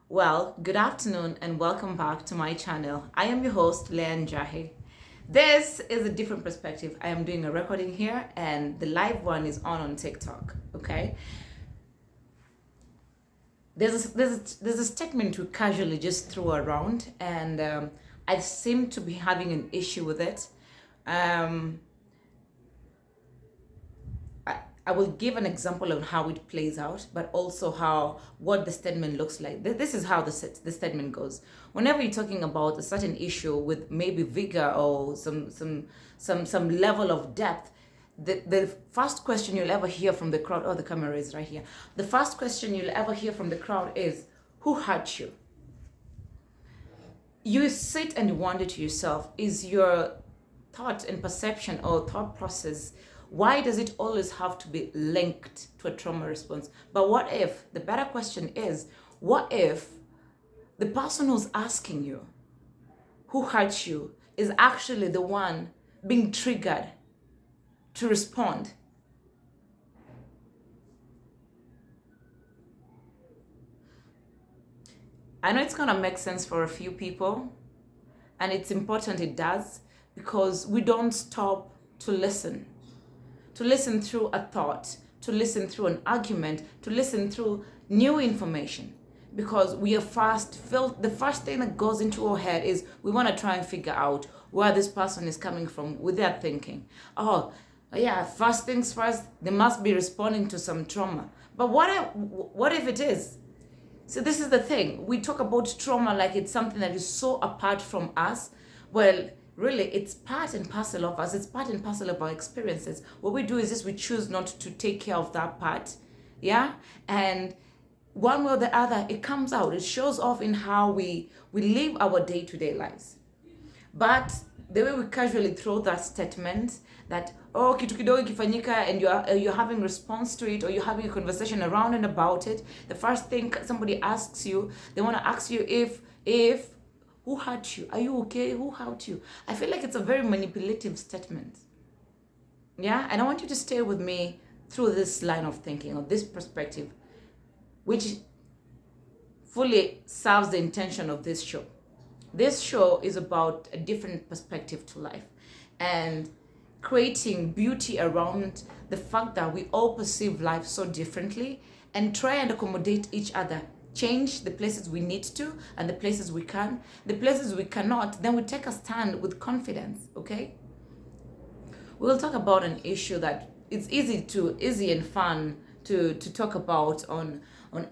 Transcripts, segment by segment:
Well, good afternoon and welcome back to my channel. I am your host, Leanne Jahe. This is a different perspective. I am doing a recording here and the live one is on TikTok, okay? There's a statement we casually just threw around and I seem to be having an issue with it. Um, I will give an example of how it plays out, but also how what the statement looks like. This is how the statement goes. Whenever you're talking about a certain issue with maybe vigor or some level of depth, the first question you'll ever hear from the crowd, oh, the camera is right here. The first question you'll ever hear from the crowd is, who hurt you? You sit and wonder to yourself, is your thought and perception or thought process, why does it always have to be linked to a trauma response? But what if, the better question is, what if the person who's asking you, who hurt you, is actually the one being triggered to respond? I know it's gonna make sense for a few people, and it's important it does, because we don't stop to listen through a thought, to listen through an argument, to listen through new information. Because we are the first thing that goes into our head is we want to try and figure out where this person is coming from with their thinking. Oh, yeah, first things first, they must be responding to some trauma. But what if it is? So this is the thing. We talk about trauma like it's something that is so apart from us. Well, really, it's part and parcel of us. It's part and parcel of our experiences. What we do is just we choose not to take care of that part. Yeah? And one way or the other, it comes out. It shows off in how we live our day-to-day lives. But the way we casually throw that statement that, oh, kitu kidogo ikifanyika, and you're having response to it, or you're having a conversation around and about it, the first thing somebody asks you, they want to ask you if who hurt you? Are you okay? Who hurt you? I feel like it's a very manipulative statement. Yeah? And I want you to stay with me through this line of thinking, or this perspective, which fully serves the intention of this show. This show is about a different perspective to life and creating beauty around the fact that we all perceive life so differently and try and accommodate each other. Change the places we need to and the places we can. The places we cannot, then we take a stand with confidence, okay? We'll talk about an issue that it's easy and fun to talk about on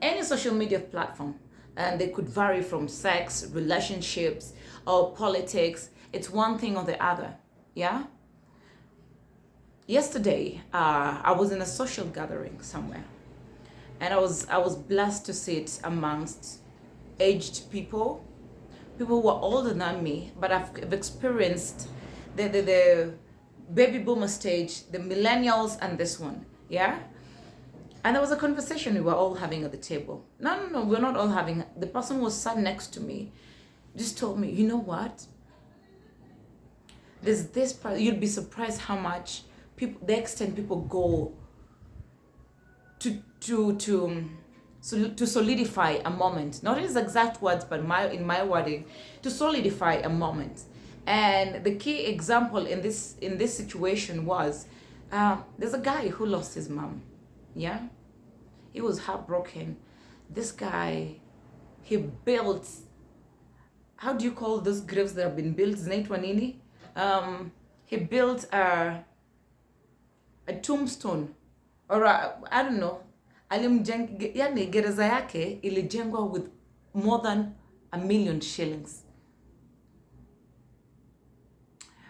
any social media platform. And they could vary from sex, relationships, or politics. It's one thing or the other, yeah? Yesterday, I was in a social gathering somewhere, and I was blessed to sit amongst aged people who were older than me, but I've experienced the baby boomer stage, the millennials, and this one, yeah? And there was a conversation we were all having at the table. No, we're not all having. The person who was sat next to me just told me, you know what? There's this part, you'd be surprised how much the extent people go to solidify a moment. Not his exact words, but in my wording, to solidify a moment. And the key example in this situation was, there's a guy who lost his mom. Yeah, he was heartbroken. This guy, he built, how do you call those graves that have been built? Zinaitwa nini? He built a tombstone, or I don't know. Yani gereza yake ilijengwa with more than 1 million shillings.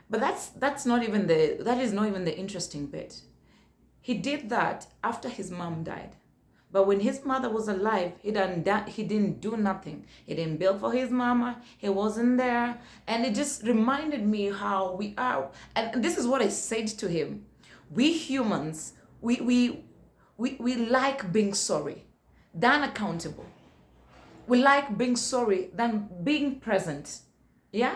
But that is not even the interesting bit. He did that after his mom died. But when his mother was alive, he didn't do nothing. He didn't build for his mama. He wasn't there. And it just reminded me how we are. And this is what I said to him. We humans, we like being sorry than accountable. We like being sorry than being present. Yeah?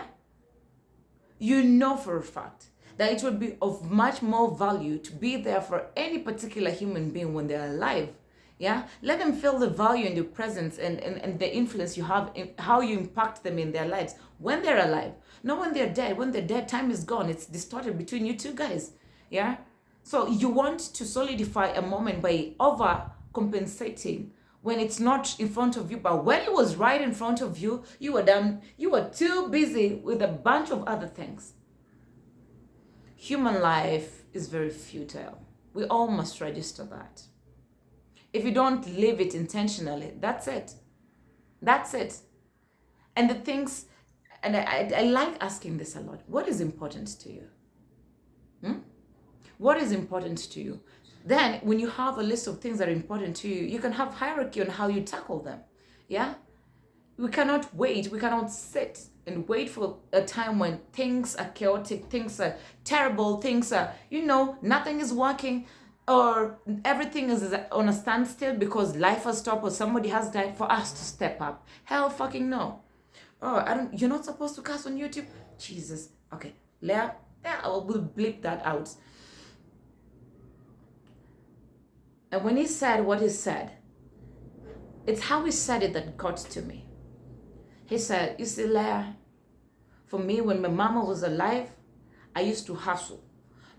You know for a fact that it would be of much more value to be there for any particular human being when they're alive. Yeah, let them feel the value in your presence and the influence you have in how you impact them in their lives when they're alive. Not when they're dead. When they're dead, time is gone. It's distorted between you two guys. Yeah. So you want to solidify a moment by overcompensating when it's not in front of you, but when it was right in front of you, you were done. You were too busy with a bunch of other things. Human life is very futile. We all must register that. If you don't live it intentionally, that's it. That's it. And the things, and I like asking this a lot. What is important to you? What is important to you? Then when you have a list of things that are important to you, you can have hierarchy on how you tackle them. Yeah? We cannot wait. We cannot sit and wait for a time when things are chaotic, things are terrible, things are, nothing is working, or everything is on a standstill because life has stopped or somebody has died for us to step up. Hell fucking no. Oh, you're not supposed to cuss on YouTube? Jesus. Okay. Leah, I will bleep that out. And when he said what he said, it's how he said it that got to me. He said, you see, Leah, for me, when my mama was alive, I used to hustle.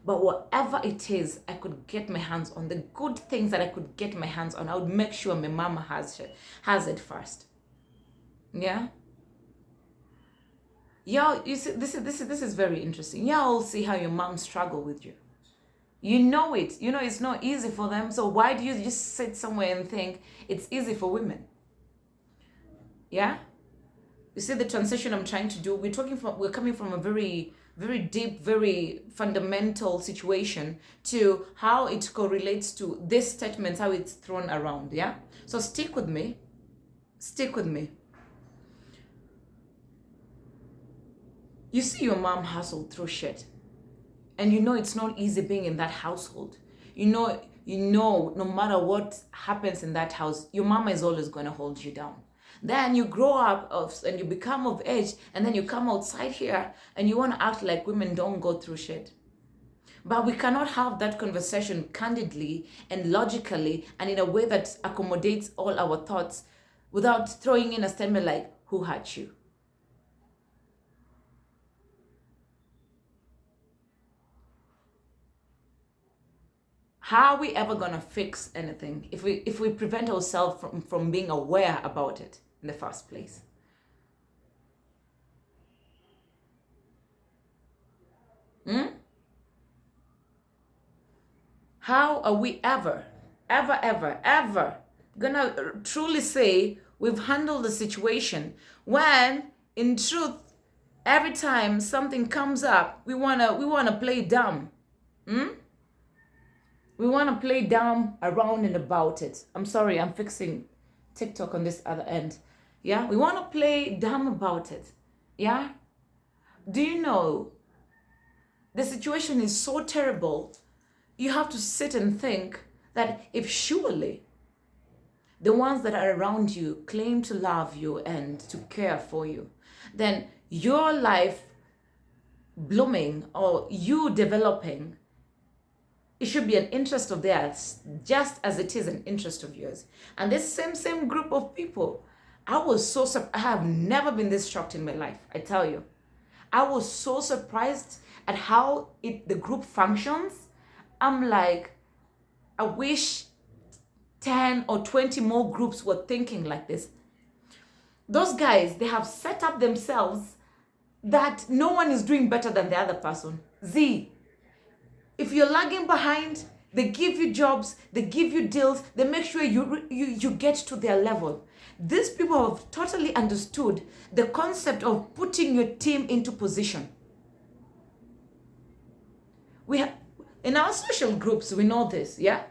But whatever it is I could get my hands on, the good things that I could get my hands on, I would make sure my mama has it first. Yeah? Y'all, you see, this is very interesting. Y'all see how your mom struggle with you. You know it. You know it's not easy for them. So why do you just sit somewhere and think it's easy for women? Yeah? You see the transition I'm trying to do? We're coming from a very, very deep, very fundamental situation to how it correlates to this statement, how it's thrown around. Yeah? So stick with me. Stick with me. You see your mom hustled through shit. And you know it's not easy being in that household. You know, no matter what happens in that house, your mama is always going to hold you down. Then you grow up and you become of age, and then you come outside here and you want to act like women don't go through shit. But we cannot have that conversation candidly and logically and in a way that accommodates all our thoughts without throwing in a statement like, who hurt you? How are we ever gonna fix anything if we prevent ourselves from being aware about it in the first place? How are we ever gonna truly say we've handled the situation when in truth every time something comes up we wanna play dumb? We want to play dumb around and about it. I'm sorry, I'm fixing TikTok on this other end. Yeah, we want to play dumb about it. Yeah? Do you know the situation is so terrible, you have to sit and think that if surely the ones that are around you claim to love you and to care for you, then your life blooming or you developing, it should be an interest of theirs, just as it is an interest of yours. And this same group of people, I have never been this shocked in my life, I tell you. I was so surprised at how the group functions. I'm like, I wish 10 or 20 more groups were thinking like this. Those guys, they have set up themselves that no one is doing better than the other person. If you're lagging behind, they give you jobs, they give you deals, they make sure you get to their level. These people have totally understood the concept of putting your team into position. In our social groups, we know this, yeah?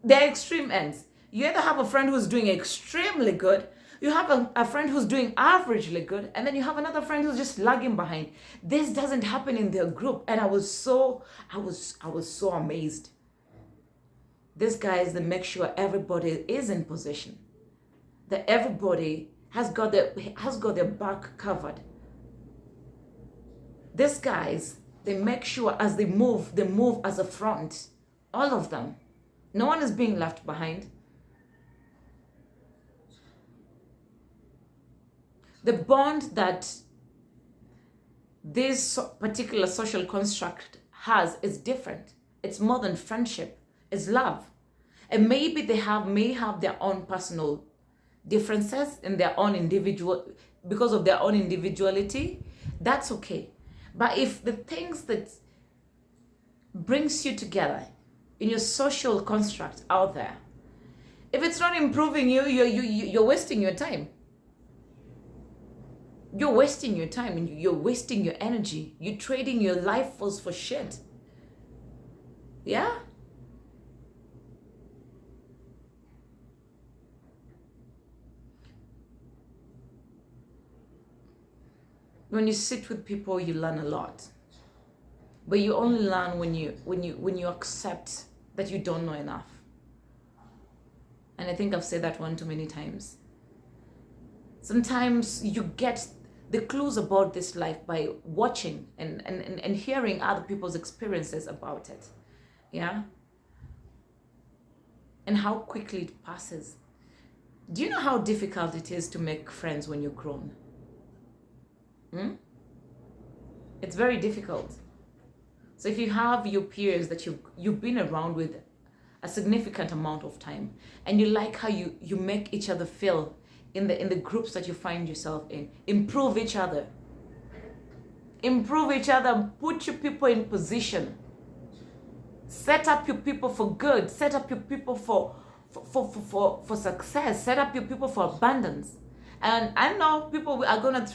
They're extreme ends. You either have a friend who's doing extremely good, you have a friend who's doing averagely good, and then you have another friend who's just lagging behind. This doesn't happen in their group, and I was so amazed. These guys, they make sure everybody is in position, that everybody has got their back covered. These guys, they make sure as they move as a front, all of them. No one is being left behind. The bond that this particular social construct has is different. It's more than friendship, it's love. And maybe may have their own personal differences in their own individual, because of their own individuality. That's okay. But if the things that brings you together in your social construct out there, if it's not improving you, you're wasting your time. You're wasting your time and you're wasting your energy. You're trading your life force for shit. Yeah? When you sit with people, you learn a lot. But you only learn when you accept that you don't know enough. And I think I've said that one too many times. Sometimes you get the clues about this life by watching and hearing other people's experiences about it. Yeah? And how quickly it passes. Do you know how difficult it is to make friends when you're grown? It's very difficult. So if you have your peers that you've been around with a significant amount of time, and you like how you make each other feel in the groups that you find yourself in, improve each other, put your people in position, set up your people for good, set up your people for success, set up your people for abundance. And I know people are gonna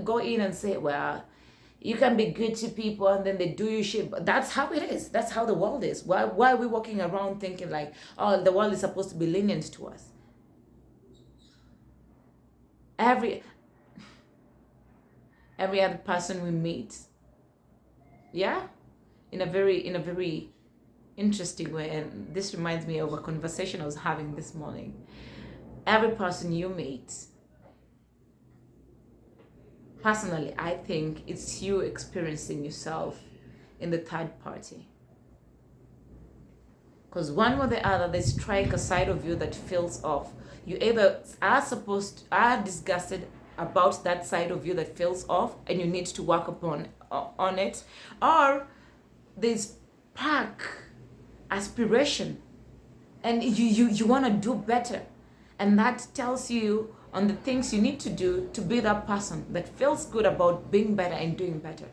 go in and say, well, you can be good to people and then they do you shit. But that's how it is. That's how the world is. Why are we walking around thinking like, oh, the world is supposed to be lenient to us? Every other person we meet, yeah, in a very interesting way. And this reminds me of a conversation I was having this morning. Every person you meet, personally, I think it's you experiencing yourself in the third party. Because one or the other, they strike a side of you that feels off. You either are disgusted about that side of you that feels off and you need to work on it, or there's spark aspiration and you want to do better, and that tells you on the things you need to do to be that person that feels good about being better and doing better.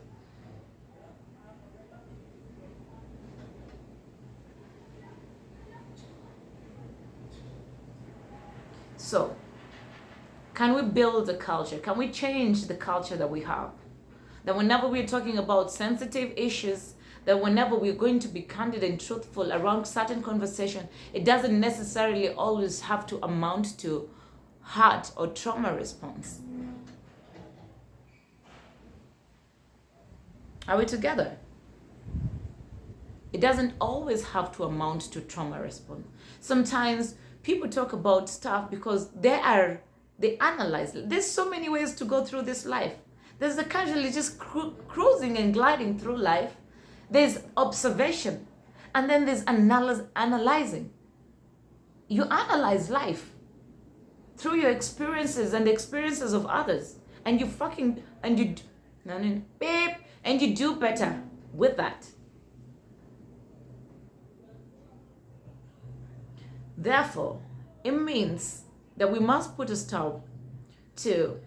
So, can we build a culture? Can we change the culture that we have? That whenever we're talking about sensitive issues, that whenever we're going to be candid and truthful around certain conversation, it doesn't necessarily always have to amount to hurt or trauma response. Are we together? It doesn't always have to amount to trauma response. Sometimes people talk about stuff because they analyze. There's so many ways to go through this life. There's the casually just cruising and gliding through life. There's observation. And then there's analyzing. You analyze life through your experiences and the experiences of others. And you do better with that. Therefore, it means that we must put a stop to,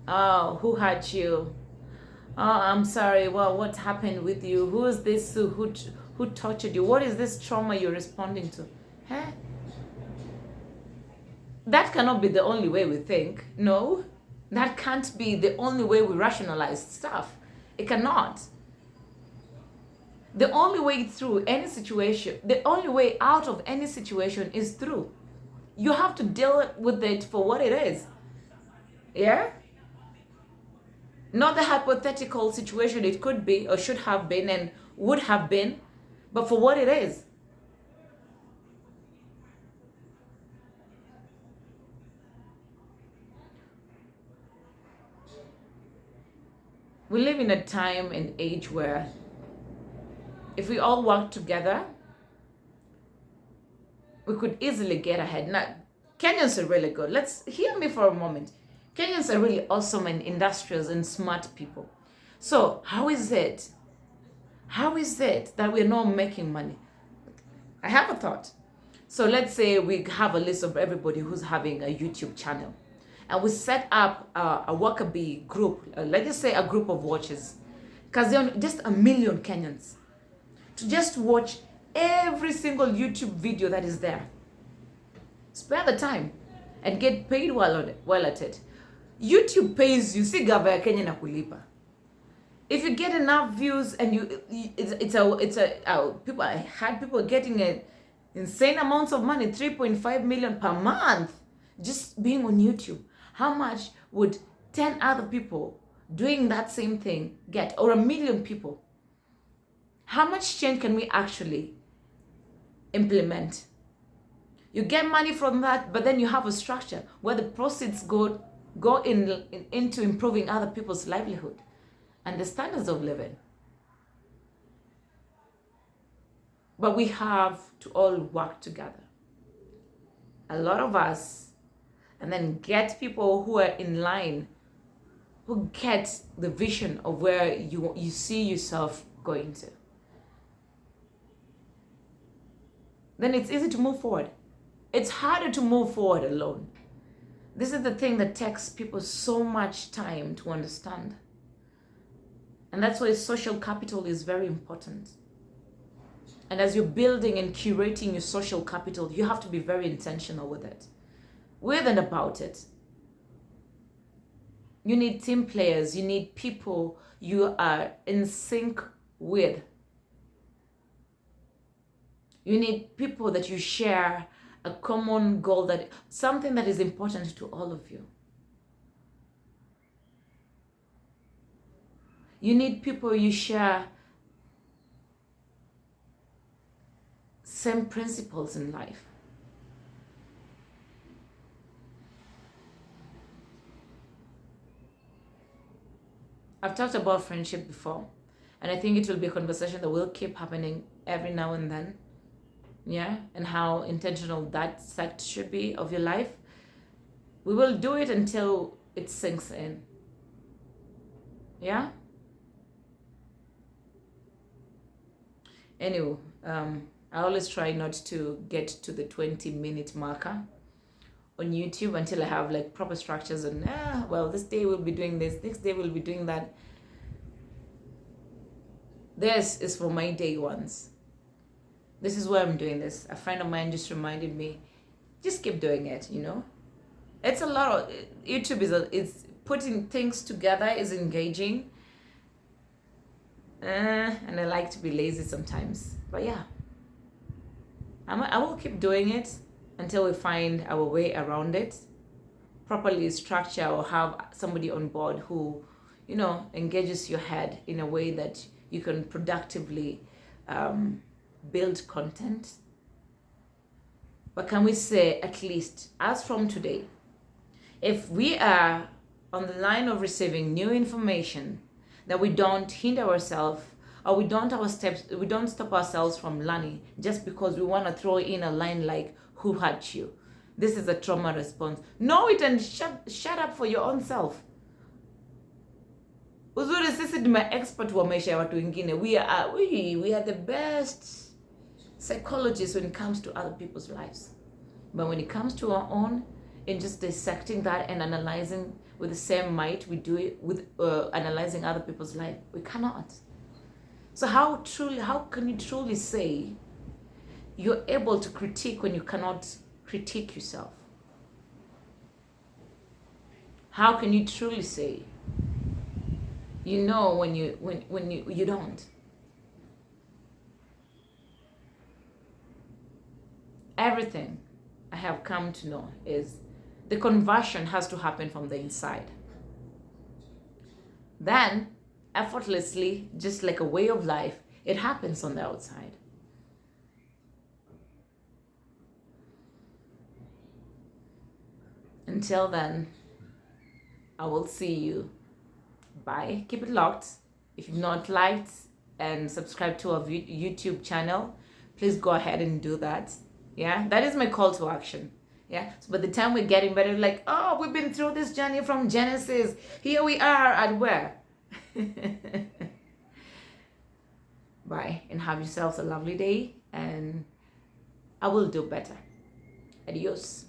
oh, who hurt you? Oh, I'm sorry. Well, what happened with you? Who is this who tortured you? What is this trauma you're responding to? Huh? That cannot be the only way we think. No, that can't be the only way we rationalize stuff. It cannot. The only way through any situation, the only way out of any situation is through. You have to deal with it for what it is. Yeah? Not the hypothetical situation it could be or should have been and would have been, but for what it is. We live in a time and age where if we all work together, we could easily get ahead. Now, Kenyans are really good. Let's hear me for a moment. Kenyans are really awesome and industrious and smart people. So how is it? How is it that we're not making money? I have a thought. So let's say we have a list of everybody who's having a YouTube channel, and we set up a Wakabi group. Let's just say a group of watchers, because there are just 1 million Kenyans to just watch every single YouTube video that is there. Spare the time and get paid while at it. YouTube pays you. See, gava ya Kenya na kulipa. If you get enough views and people, I had people getting insane amounts of money, 3.5 million per month, just being on YouTube. How much would 10 other people doing that same thing get, or 1 million people? How much change can we actually implement? You get money from that, but then you have a structure where the proceeds go into improving other people's livelihood and the standards of living. But we have to all work together. A lot of us, and then get people who are in line, who get the vision of where you see yourself going to. Then it's easy to move forward. It's harder to move forward alone. This is the thing that takes people so much time to understand. And that's why social capital is very important. And as you're building and curating your social capital, you have to be very intentional with it, with and about it. You need team players. You need people you are in sync with. You need people that you share a common goal, that something that is important to all of you. You need people you share same principles in life. I've talked about friendship before, and I think it will be a conversation that will keep happening every now and then. Yeah, and how intentional that sect should be of your life. We will do it until it sinks in. Yeah? Anyway, I always try not to get to the 20-minute marker on YouTube until I have like proper structures and well, this day we'll be doing this, next day we'll be doing that. This is for my day ones. This is why I'm doing this. A friend of mine just reminded me, just keep doing it, you know? It's a lot of, YouTube is putting things together, is engaging. And I like to be lazy sometimes. But yeah, I will keep doing it until we find our way around it, properly structure, or have somebody on board who, you know, engages your head in a way that you can productively build content. But can we say, at least as from today, if we are on the line of receiving new information, that we don't hinder ourselves, or we don't stop ourselves from learning just because we want to throw in a line like, who hurt you? This is a trauma response. Know it and shut up for your own self. Uzuri sisi ni expert wa maisha ya watu wengine. We are the best psychologists when it comes to other people's lives. But when it comes to our own, in just dissecting that and analyzing with the same might we do it with analyzing other people's life, we cannot. So how can you truly say you're able to critique when you cannot critique yourself? How can you truly say you know when you don't? Everything I have come to know is the conversion has to happen from the inside. Then, effortlessly, just like a way of life, it happens on the outside. Until then, I will see you. Bye. Keep it locked. If you've not liked and subscribed to our YouTube channel, please go ahead and do that. Yeah, that is my call to action. Yeah. So by the time we're getting better, like, oh, we've been through this journey from Genesis. Here we are at where? Bye. And have yourselves a lovely day. And I will do better. Adios.